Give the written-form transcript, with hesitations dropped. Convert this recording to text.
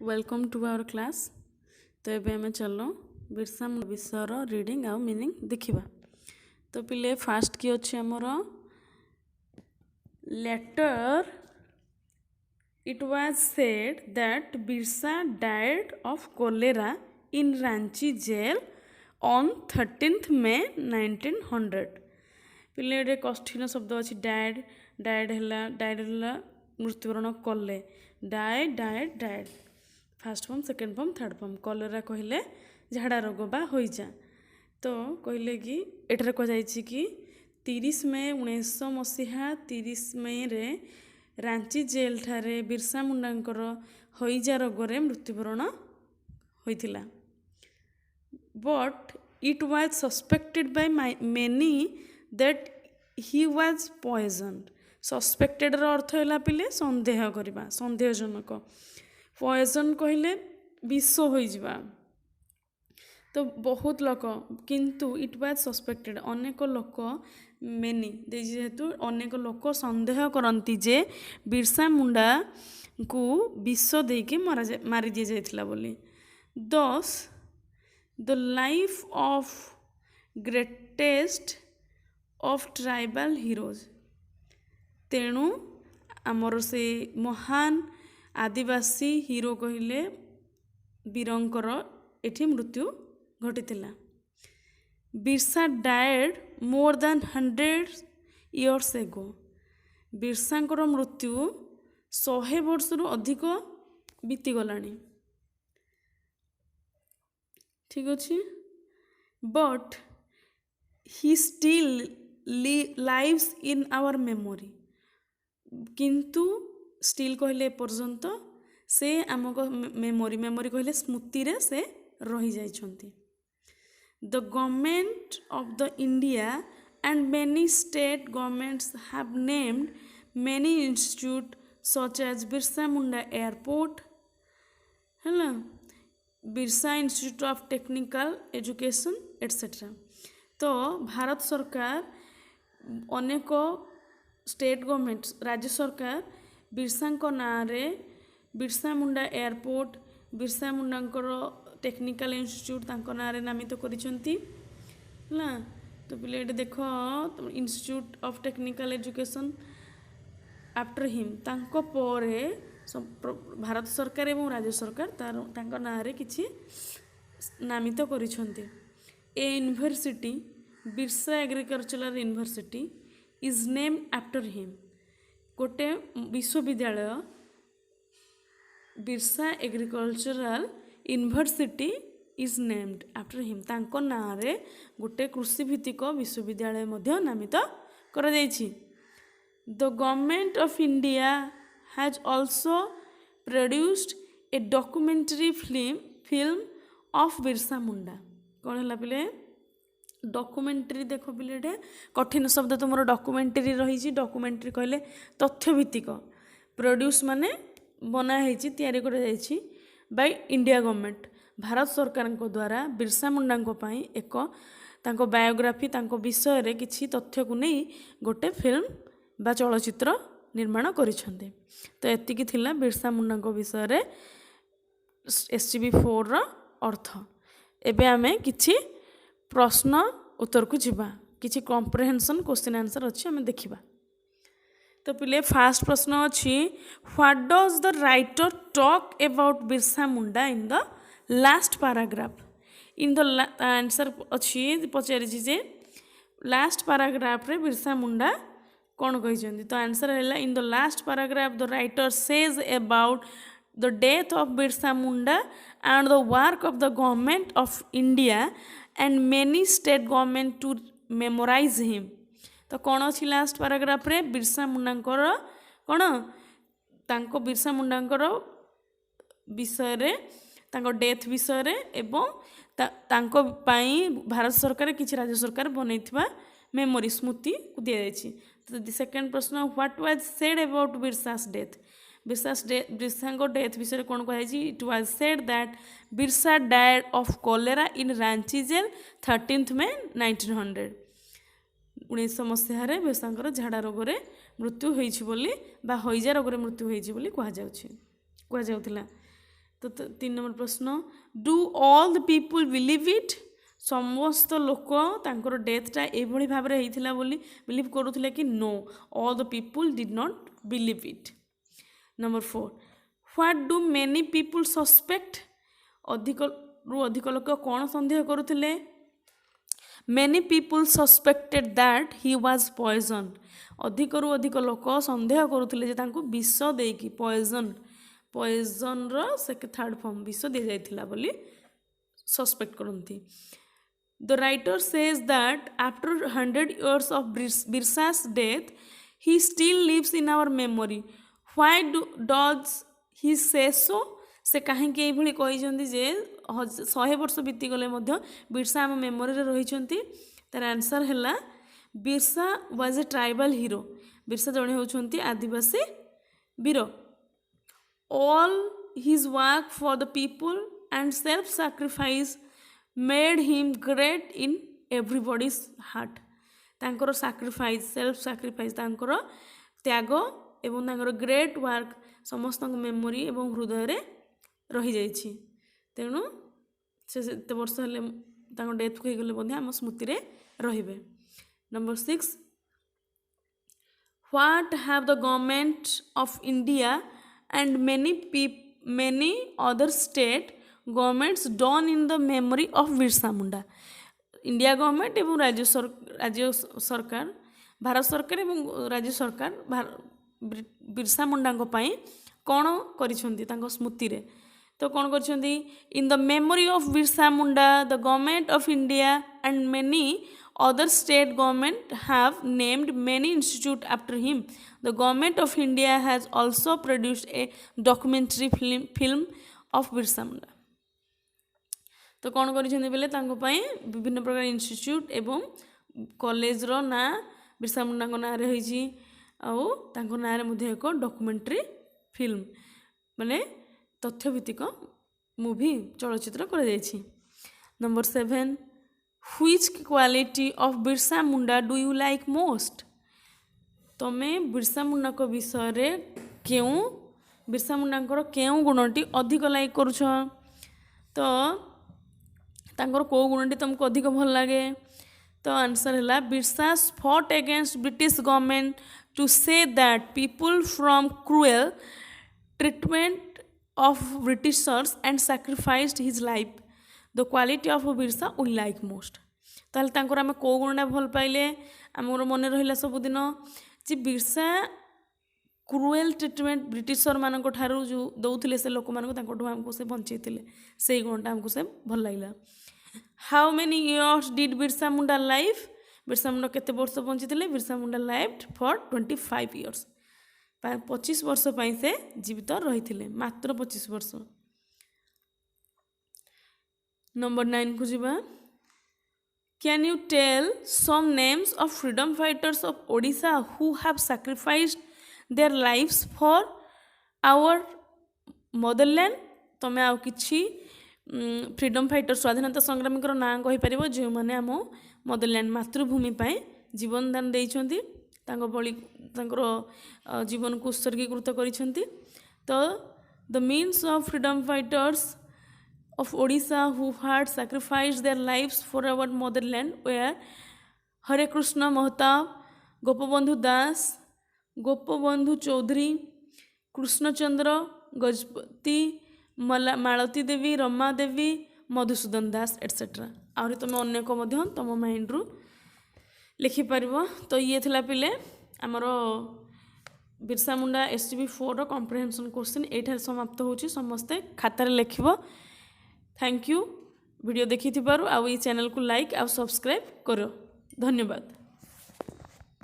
Welcome to our class. तो ये आम चल बिरसा मुंडा विषयर रीडिंग आउ मीनिंग देखा। तो पिले फास्ट की अच्छे आमर later it was said that Birsa died of cholera in Ranchi jail on 13th May 1900। पिले कष्ठीन शब्द अच्छी डायड डायड है मृत्युवरण कले died died died first form second form third form cholera कहले झाड़ा रोग बा होइजा। तो कहले कि एठारे कह कि 30 मई 1900 मसीहा 30 मई रे रांची जेल ठारे बिरसा मुंडांकर होइजा रोगरे मृत्युवरण होइथिला। But it was suspected by many that he was poisoned. Suspected अर्थ है पिले संदेह करवा संदेहजनक। पॉइजन कहले विष हो जावा। तो बहुत लोक किंतु इट वाज सस्पेक्टेड अनेक लोक मेनी जेहेतु अनेक लोक संदेह करती जे बिरसा मुंडा को विष देके मारी दी जाइथिला बोली। दस the life of greatest of tribal heroes. तेणु आमर से महान आदिवासी हीरो कहले वीरंकर एठी मृत्यु घटिथिला। Birsa died more than 100 years एगो। बिरसांकर मृत्यु 100 वर्षरु अधिक बीतीगलानी। ठीक अच्छे। But he still lives in our memory. किंतु स्टिल कहले पर्यंत से आमको मेमोरी मेमोरी कहले स्मृति रे से रही जाइछंती। The government of the India and many state governments have named many institute such as Birsa Munda airport है Birsa institute of technical education etcetera. तो भारत सरकार अनेक स्टेट गवर्नमेंट राज्य सरकार बिरसा नाँ रे Birsa Munda airport Birsa मुंडांकर technical institute तांको नाँ रे नामित करिसंती है। तो पिले देख institute of technical education after him तांको परे भारत सरकार एवं राज्य सरकार तांको नाँ रे किछि नामित करिसंती। A university Birsa agricultural university is name after him. गोटे विश्वविद्यालय Birsa agricultural university is named after him. तांको नाँ रे गोटे कृषि भित्तिक विश्वविद्यालय मध्य नामित करा जायछि। The government of India has also produced a documentary film of Birsa Munda. कौन है पिले डॉक्यूमेंटरी देख पिले कठिन शब्द तुम डॉक्यूमेंटरी रही। डॉक्यूमेंटरी कहले तथ्यभित्तिक प्रोड्यूस माने बनाई तैयारी कराई बाय इंडिया गवर्नमेंट भारत सरकार द्वारा बिरसा मुंडा एक तांको बायोग्राफी तांको विषय रे किछि तथ्य को नहीं गोटे फिल्म बा चलचित्र निर्माण करिसेंते। तो एतिकी थिला बिरसा मुंडा विषय रे SCB4 रो अर्थ। एबे आमे किछि प्रश्न उत्तर को जीवा किछि कॉम्प्रिहेंशन क्वेश्चन आंसर अच्छी आम देखा। तो पिले फास्ट प्रश्न अच्छी what does the writer talk about Birsa Munda in the last paragraph. In the answer अच्छी पचारि जे लास्ट पैराग्राफ रे बिरसा मुंडा कौन कही। तो आंसर है in the last paragraph the writer says about the death of Birsa Munda and the work of the government of India and many state government to memorize him। तो कौन अच्छी last paragraph रे बिरसा मुंडांकर कौन तांको बिरसा मुंडांकर विषय रे तांको डेथ विषय रे एवं तांको पाई भारत सरकार किछि राज्य सरकार बनैथिबा मेमोरी स्मृति को दिया जायछि। तो सेकंड प्रश्न what was said about Birsa's death. Birsa death विषय कौन कही। It was said that Birsa died of cholera in Ranchi jail 13th May 1900। 1900 मसीह बिरसा झाड़ा रोग मृत्यु होइछि बोली बा होइजा रोग मृत्यु होइछि बोली कहा जाउछि। तो 3 नंबर प्रश्न do all the people believe it समस्त लोक तांकर डेथटा एभली भाव में होता बोली बिलीव करुले कि no all the people did not believe it. Number 4 what do many people suspect अधिक रु अधिक लोक कौन संदेह करुले many people suspected that he was poison अधिक रु अधिक लोक संदेह करुले विष देकी पॉइजन से थर्ड फॉर्म विष दी जाइथिला बोली सस्पेक्ट करती। The writer says that after 100 years of Birsa's death, he still lives in our memory. Why does he say so? से कहीं ये कहते जे 100 वर्ष बीती गले बिरसा आम मेमोरी रही तार आंसर है Birsa was a tribal hero Birsa जड़े होती आदिवासी वीर all his work for the people and self sacrifice made him great in everybody's heart तांकर सैक्रिफाइस सेल्फ सैक्रिफाइस तांकर त्याग एवं तांकर ग्रेट वर्क समस्त मेमोरी एवं हृदय रे रही जाइछि तेणु से वर्ष हेले डेथ को गले आम स्मृति रे रहिबे। Number 6 what have the government of India and many other state governments done in the memory of Birsa Munda India government एवं राज्य सरकार भारत सरकार एवं राज्य सरकार बिरसा मुंडा कौन करिसेंती तांको स्मृति रे तो कौन करिसेंती in the memory of Birsa Munda the government of India and many other state government have named many institute after him. The government of India has also produced a documentary film of Birsa Munda. तो कौन करिसेंती बेले तांको पई विभिन्न प्रकार institute एवं college रो ना बिरसा मुंडा को ना रे होईची आउ तांको ना रे मध्ये एक डॉक्यूमेंट्री फिल्म माने तथ्यभित्तिक मूवी चलचित्र कर जायछि। Number 7 Which quality of Birsa Munda do you like most? तमें बिरसा मुंडा को विषय रे क्यों बिरसा मुंडा क्यों गुणटी अधिक लाइक करुछ तो तांकर को गुणटी तुमको अधिक भल लगे तो आंसर है Birsa fought against British government to say that people from cruel treatment of Britishers and sacrificed his life the quality of Birsa we like most ताल तांकर आम को गुणटा भल पाइले आमर मन रहा सबुदिन जे बिरसा क्रूएल ट्रीटमेंट ब्रिटिशर मानक ठारू जो दौले से लोक मानक आमको से बंचेते से गुणटा आमको से भल लगे। How many years did Birsa Munda life Birsa Munda केते वर्ष बंचीते Birsa Munda life for 25 years 25 वर्ष से जीवित रही मात्र 25 वर्ष। नंबर 9 को जीवा can you tell some names of freedom fighters of Odisha who have sacrificed their lives for our motherland तमें आउ किछि फ्रीडम फाइटर स्वाधीनता संग्रामी ना कहि परिबो जो माने आम मदरलैंड मातृभूमि पाए जीवन दान देइछंती तांको बळी तांकर जीवन को उत्सर्गीकृत करिछंती तो the means of freedom fighters of Odisha who had sacrificed their lives for our motherland were Hare Krishna Mahtab, Gopabandhu Das, Gopabandhu Chaudhary, Krishna Chandra, Gajpati, Malati Devi, Rama Devi, Madhusudan Das etc. आउरी तुम अन्य को मध्य तुम mind रु लिखि पारिबो तो ये थिला पिले हमरो बिरसा मुंडा STB 4 रो कॉम्प्रिहेंशन क्वेश्चन एठार समाप्त होची समस्ते खातार लिखिबो। थैंक यू वीडियो देखि थिबारु आ ई चैनल को लाइक आ सब्सक्राइब करो। धन्यवाद।